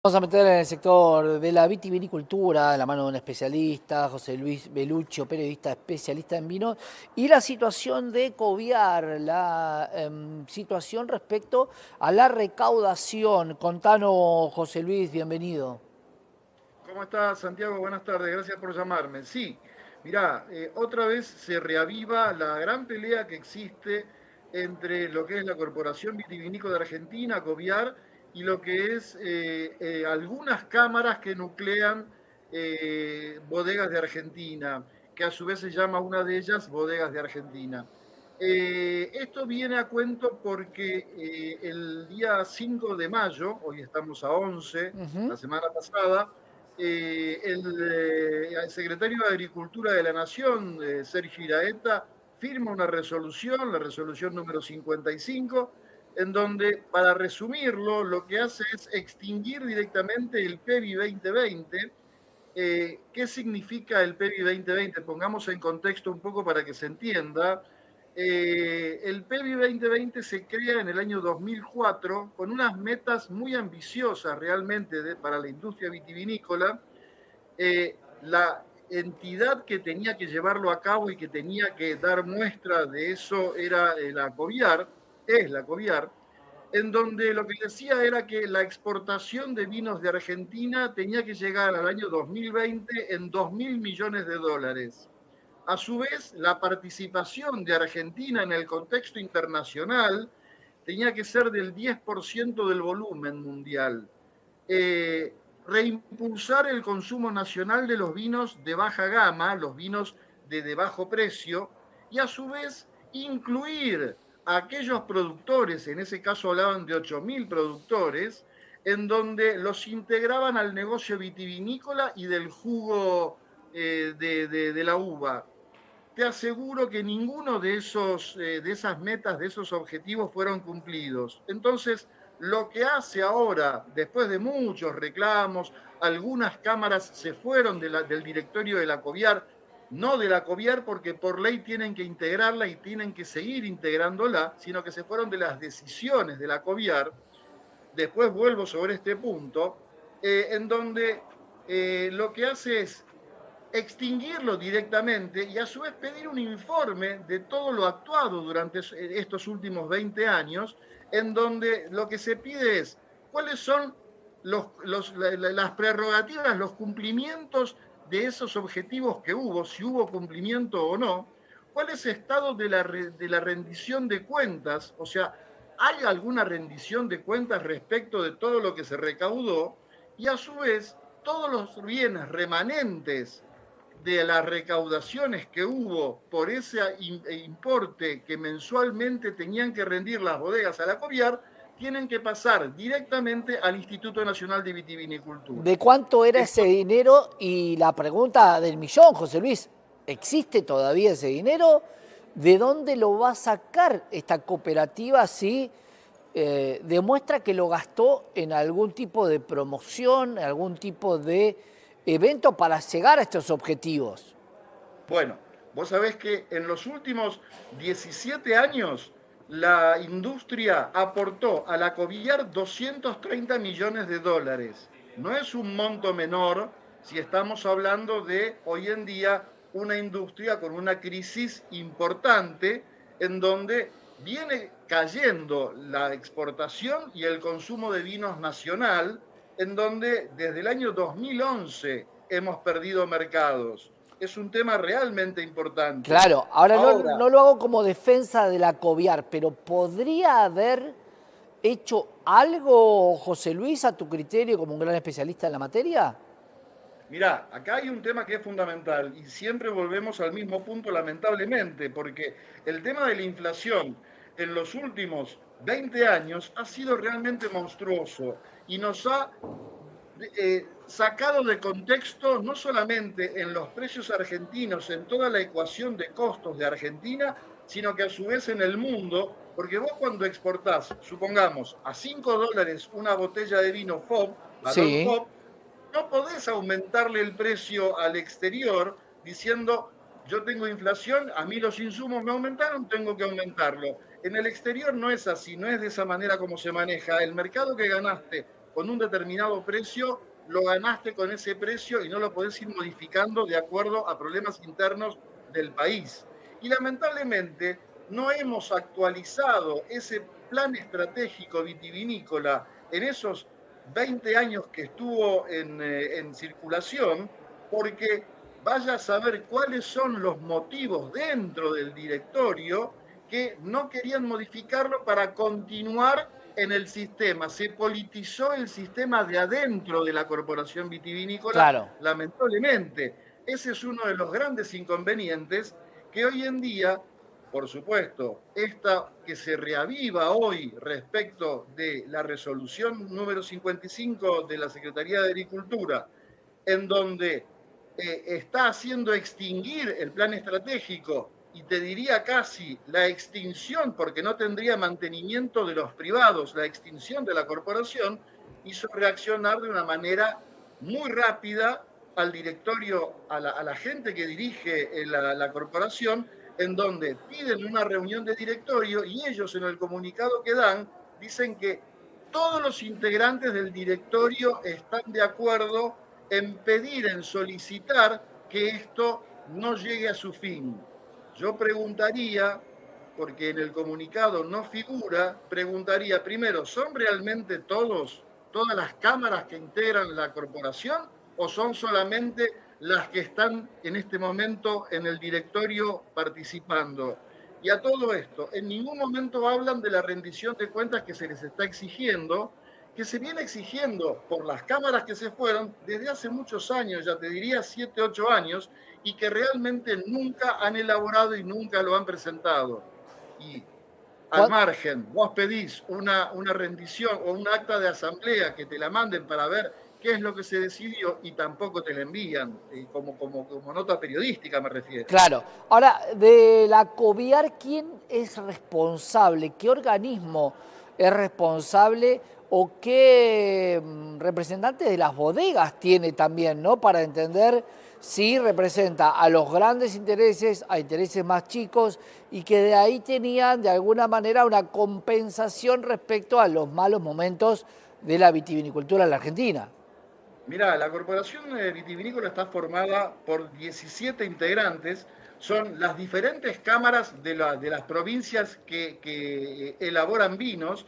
Vamos a meter en el sector de la vitivinicultura, de la mano de un especialista, José Luis Beluccio, periodista especialista en vino, y la situación de Coviar, la situación respecto a la recaudación. Contanos, José Luis, bienvenido. ¿Cómo estás, Santiago? Buenas tardes, gracias por llamarme. Sí, mirá, otra vez se reaviva la gran pelea que existe entre lo que es la Corporación Vitivinícola de Argentina, COVIAR, y lo que es algunas cámaras que nuclean bodegas de Argentina, que a su vez se llama una de ellas Bodegas de Argentina. Esto viene a cuento porque el día 5 de mayo, hoy estamos a 11, Ujú. la semana pasada, el secretario de Agricultura de la Nación, Sergio Iraeta, firma una resolución, la resolución número 55, en donde, para resumirlo, lo que hace es extinguir directamente el PEVI 2020. ¿Qué significa el PEVI 2020? Pongamos en contexto un poco para que se entienda. El PEVI 2020 se crea en el año 2004 con unas metas muy ambiciosas realmente para la industria vitivinícola. La entidad que tenía que llevarlo a cabo y que tenía que dar muestra de eso era la COVIAR, es la COVIAR, en donde lo que decía era que la exportación de vinos de Argentina tenía que llegar al año 2020 en 2.000 millones de dólares. A su vez, la participación de Argentina en el contexto internacional tenía que ser del 10% del volumen mundial. Reimpulsar el consumo nacional de los vinos de baja gama, los vinos de bajo precio, y a su vez incluir a aquellos productores, en ese caso hablaban de 8.000 productores, en donde los integraban al negocio vitivinícola y del jugo de la uva. Te aseguro que ninguno de esas metas, de esos objetivos fueron cumplidos. Entonces, lo que hace ahora, después de muchos reclamos, algunas cámaras se fueron del directorio de la COVIAR, no de la COVIAR porque por ley tienen que integrarla y tienen que seguir integrándola, sino que se fueron de las decisiones de la COVIAR. Después vuelvo sobre este punto, en donde lo que hace es extinguirlo directamente y a su vez pedir un informe de todo lo actuado durante estos últimos 20 años, en donde lo que se pide es cuáles son las prerrogativas, los cumplimientos de esos objetivos que hubo, si hubo cumplimiento o no, cuál es el estado de la rendición de cuentas, o sea, ¿hay alguna rendición de cuentas respecto de todo lo que se recaudó? Y a su vez, todos los bienes remanentes de las recaudaciones que hubo por ese importe que mensualmente tenían que rendir las bodegas a la COVIAR, tienen que pasar directamente al Instituto Nacional de Vitivinicultura. ¿De cuánto era ese Esto, dinero? Y la pregunta del millón, José Luis, ¿existe todavía ese dinero? ¿De dónde lo va a sacar esta cooperativa si demuestra que lo gastó en algún tipo de promoción, en algún tipo de evento para llegar a estos objetivos? bueno, vos sabés que en los últimos 17 años la industria aportó a la COVIAR 230 millones de dólares. No es un monto menor si estamos hablando de hoy en día una industria con una crisis importante en donde viene cayendo la exportación y el consumo de vinos nacional, en donde desde el año 2011 hemos perdido mercados. Es un tema realmente importante. Claro, ahora no, Ahora, no lo hago como defensa de la COVIAR, pero ¿podría haber hecho algo, José Luis, a tu criterio, como un gran especialista en la materia? mirá, acá hay un tema que es fundamental y siempre volvemos al mismo punto, lamentablemente, porque el tema de la inflación en los últimos 20 años ha sido realmente monstruoso y nos ha sacado de contexto no solamente en los precios argentinos, en toda la ecuación de costos de Argentina, sino que a su vez en el mundo, porque vos cuando exportás, supongamos, a $5 una botella de vino FOB, valor Sí. FOB, no podés aumentarle el precio al exterior diciendo, yo tengo inflación, a mí los insumos me aumentaron, tengo que aumentarlo. En el exterior no es así, no es de esa manera como se maneja. El mercado que ganaste con un determinado precio, lo ganaste con ese precio y no lo podés ir modificando de acuerdo a problemas internos del país. Y lamentablemente no hemos actualizado ese plan estratégico vitivinícola en esos 20 años que estuvo en circulación, porque vaya a saber cuáles son los motivos dentro del directorio que no querían modificarlo para continuar en el sistema. Se politizó el sistema de adentro de la Corporación Vitivinícola, Claro. lamentablemente. Ese es uno de los grandes inconvenientes que hoy en día, por supuesto, esta que se reaviva hoy respecto de la resolución número 55 de la Secretaría de Agricultura, en donde está haciendo extinguir el plan estratégico y te diría casi la extinción, porque no tendría mantenimiento de los privados, la extinción de la corporación, hizo reaccionar de una manera muy rápida al directorio, a la gente que dirige la corporación, en donde piden una reunión de directorio y ellos en el comunicado que dan dicen que todos los integrantes del directorio están de acuerdo en pedir, en solicitar que esto no llegue a su fin. Yo preguntaría, porque en el comunicado no figura, preguntaría primero, ¿son realmente todas las cámaras que integran la corporación o son solamente las que están en este momento en el directorio participando? Y a todo esto, en ningún momento hablan de la rendición de cuentas que se les está exigiendo, que se viene exigiendo por las cámaras que se fueron desde hace muchos años, ya te diría 7, 8 años, y que realmente nunca han elaborado y nunca lo han presentado. Y al margen, vos pedís una rendición o un acta de asamblea que te la manden para ver qué es lo que se decidió y tampoco te la envían, como nota periodística me refiero. Claro. Ahora, de la COVIAR, ¿quién es responsable? ¿Qué organismo es responsable? ¿O qué representante de las bodegas tiene también, ¿no? Para entender si representa a los grandes intereses, a intereses más chicos, y que de ahí tenían de alguna manera una compensación respecto a los malos momentos de la vitivinicultura en la Argentina. Mirá, la Corporación Vitivinícola está formada por 17 integrantes, son las diferentes cámaras de las provincias que elaboran vinos,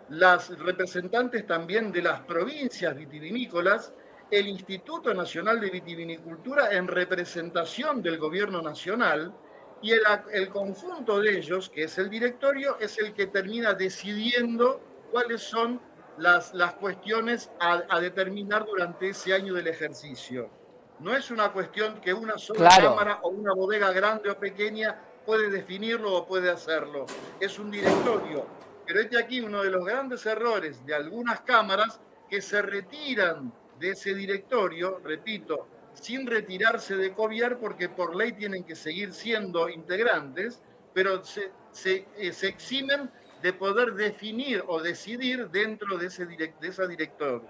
las representantes también de las provincias vitivinícolas, el Instituto Nacional de Vitivinicultura en representación del Gobierno Nacional, y el conjunto de ellos, que es el directorio, es el que termina decidiendo cuáles son las cuestiones a determinar durante ese año del ejercicio. No es una cuestión que una sola cámara o una bodega grande o pequeña puede definirlo o puede hacerlo. Es un directorio. Pero este aquí uno de los grandes errores de algunas cámaras que se retiran de ese directorio, repito, sin retirarse de COVIAR porque por ley tienen que seguir siendo integrantes, pero se eximen de poder definir o decidir dentro de esa directorio.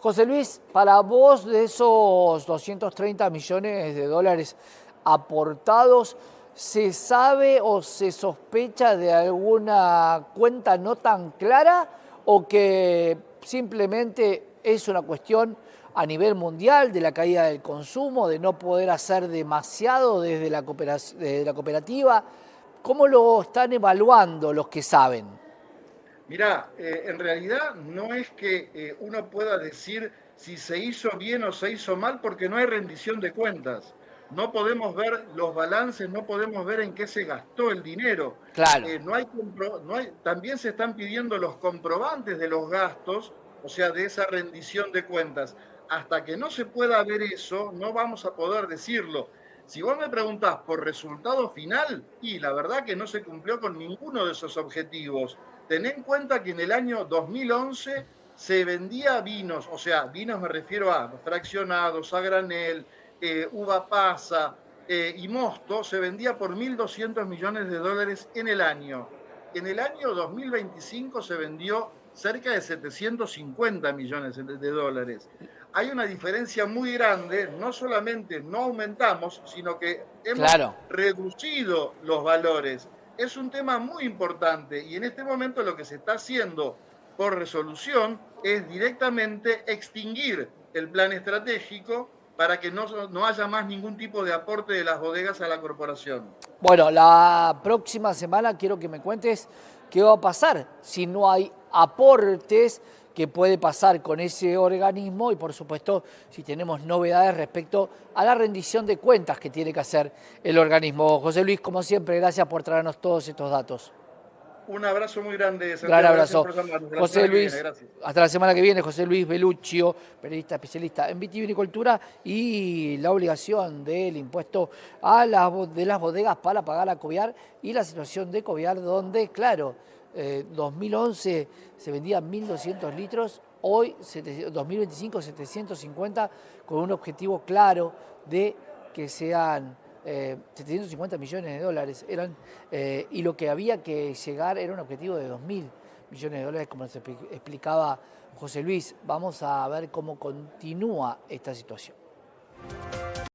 José Luis, para vos de esos 230 millones de dólares aportados, ¿se sabe o se sospecha de alguna cuenta no tan clara o que simplemente es una cuestión a nivel mundial de la caída del consumo, de no poder hacer demasiado desde la cooperativa? ¿Cómo lo están evaluando los que saben? Mirá, en realidad no es que uno pueda decir si se hizo bien o se hizo mal porque no hay rendición de cuentas. No podemos ver los balances, no podemos ver en qué se gastó el dinero. Claro. También se están pidiendo los comprobantes de los gastos, o sea, de esa rendición de cuentas. Hasta que no se pueda ver eso, no vamos a poder decirlo. Si vos me preguntás por resultado final, y la verdad que no se cumplió con ninguno de esos objetivos. Ten en cuenta que en el año 2011 se vendía vinos, o sea, vinos me refiero a fraccionados, a granel, uva pasa y mosto, se vendía por 1.200 millones de dólares en el año. En el año 2025 se vendió cerca de 750 millones de dólares. Hay una diferencia muy grande, no solamente no aumentamos, sino que hemos reducido los valores. Es un tema muy importante y en este momento lo que se está haciendo por resolución es directamente extinguir el plan estratégico para que no haya más ningún tipo de aporte de las bodegas a la corporación. Bueno, la próxima semana quiero que me cuentes qué va a pasar si no hay aportes, qué puede pasar con ese organismo y por supuesto si tenemos novedades respecto a la rendición de cuentas que tiene que hacer el organismo. José Luis, como siempre, gracias por traernos todos estos datos. Un abrazo muy grande, Gran Santiago. Gracias abrazo. por llamarnos. Hasta la José semana que viene. Luis, Gracias. hasta la semana que viene, José Luis Belluccio, periodista especialista en vitivinicultura y la obligación del impuesto de las bodegas para pagar a Coviar y la situación de Coviar donde, claro, 2011 se vendían 1.200 litros, hoy 2025 750 con un objetivo claro de que sean 750 millones de dólares eran, y lo que había que llegar era un objetivo de 2.000 millones de dólares, como se explicaba José Luis. Vamos a ver cómo continúa esta situación.